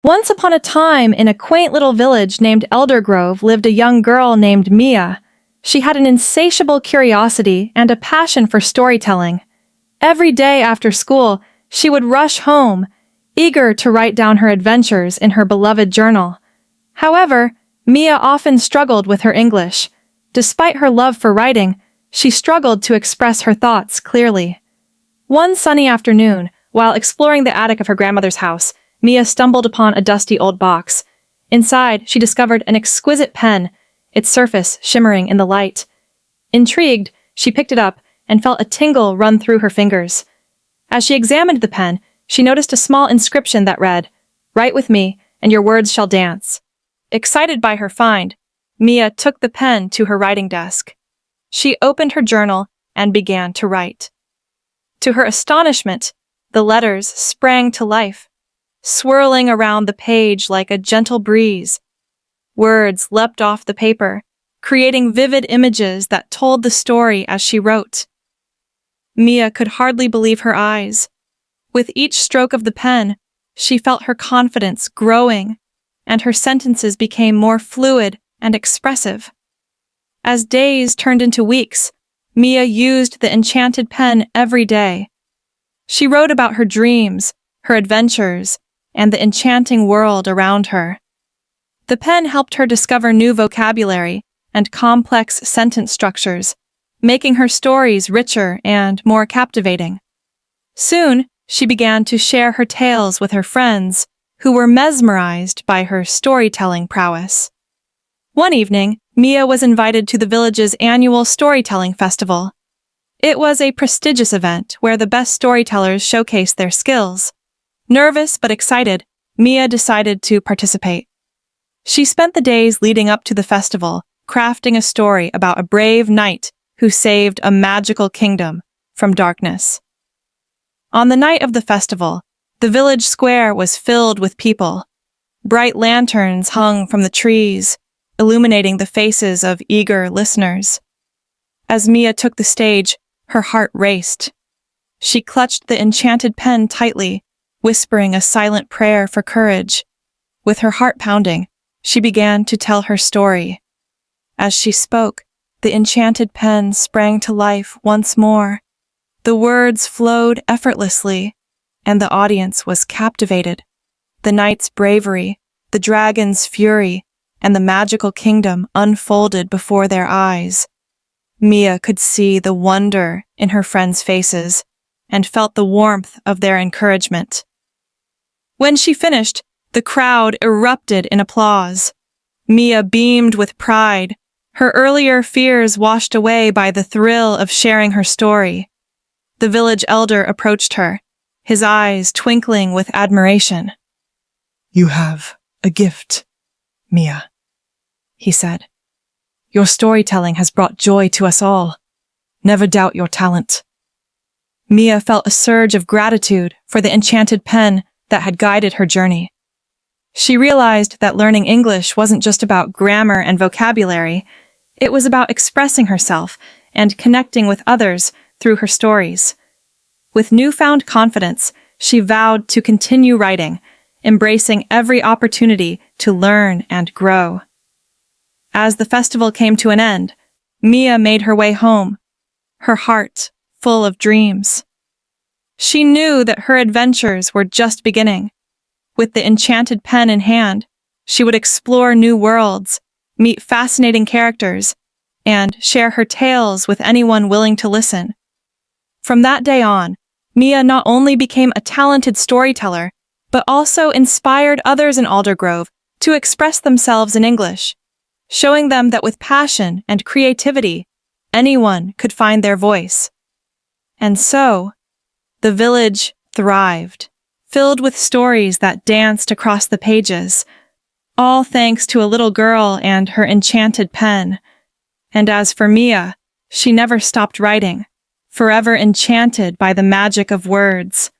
Once upon a time, in a quaint little village named Eldergrove lived a young girl named Mia. She had an insatiable curiosity and a passion for storytelling. Every day after school, she would rush home, eager to write down her adventures in her beloved journal. However, Mia often struggled with her English. Despite her love for writing, she struggled to express her thoughts clearly. One sunny afternoon, while exploring the attic of her grandmother's house, Mia stumbled upon a dusty old box. Inside, she discovered an exquisite pen, its surface shimmering in the light. Intrigued, she picked it up and felt a tingle run through her fingers. As she examined the pen, she noticed a small inscription that read, "Write with me, and your words shall dance." Excited by her find, Mia took the pen to her writing desk. She opened her journal and began to write. To her astonishment, the letters sprang to life, swirling around the page like a gentle breeze. Words leapt off the paper, creating vivid images that told the story as she wrote. Mia could hardly believe her eyes. With each stroke of the pen, she felt her confidence growing, and her sentences became more fluid and expressive. As days turned into weeks, Mia used the enchanted pen every day. She wrote about her dreams, her adventures, and the enchanting world around her. The pen helped her discover new vocabulary and complex sentence structures, making her stories richer and more captivating. Soon, she began to share her tales with her friends, who were mesmerized by her storytelling prowess. One evening, Mia was invited to the village's annual storytelling festival. It was a prestigious event where the best storytellers showcased their skills. Nervous but excited, Mia decided to participate. She spent the days leading up to the festival, crafting a story about a brave knight who saved a magical kingdom from darkness. On the night of the festival, the village square was filled with people. Bright lanterns hung from the trees, illuminating the faces of eager listeners. As Mia took the stage, her heart raced. She clutched the enchanted pen tightly, whispering a silent prayer for courage. With her heart pounding, she began to tell her story. As she spoke, the enchanted pen sprang to life once more. The words flowed effortlessly, and the audience was captivated. The knight's bravery, the dragon's fury, and the magical kingdom unfolded before their eyes. Mia could see the wonder in her friends' faces and felt the warmth of their encouragement. When she finished, the crowd erupted in applause. Mia beamed with pride, her earlier fears washed away by the thrill of sharing her story. The village elder approached her, his eyes twinkling with admiration. "You have a gift, Mia," he said. "Your storytelling has brought joy to us all. Never doubt your talent." Mia felt a surge of gratitude for the enchanted pen that had guided her journey. She realized that learning English wasn't just about grammar and vocabulary, it was about expressing herself and connecting with others through her stories. With newfound confidence, she vowed to continue writing, embracing every opportunity to learn and grow. As the festival came to an end, Mia made her way home, her heart full of dreams. She knew that her adventures were just beginning. With the enchanted pen in hand, she would explore new worlds, meet fascinating characters, and share her tales with anyone willing to listen. From that day on, Mia not only became a talented storyteller, but also inspired others in Aldergrove to express themselves in English, showing them that with passion and creativity, anyone could find their voice. And so, the village thrived, filled with stories that danced across the pages, all thanks to a little girl and her enchanted pen. And as for Mia, she never stopped writing, forever enchanted by the magic of words.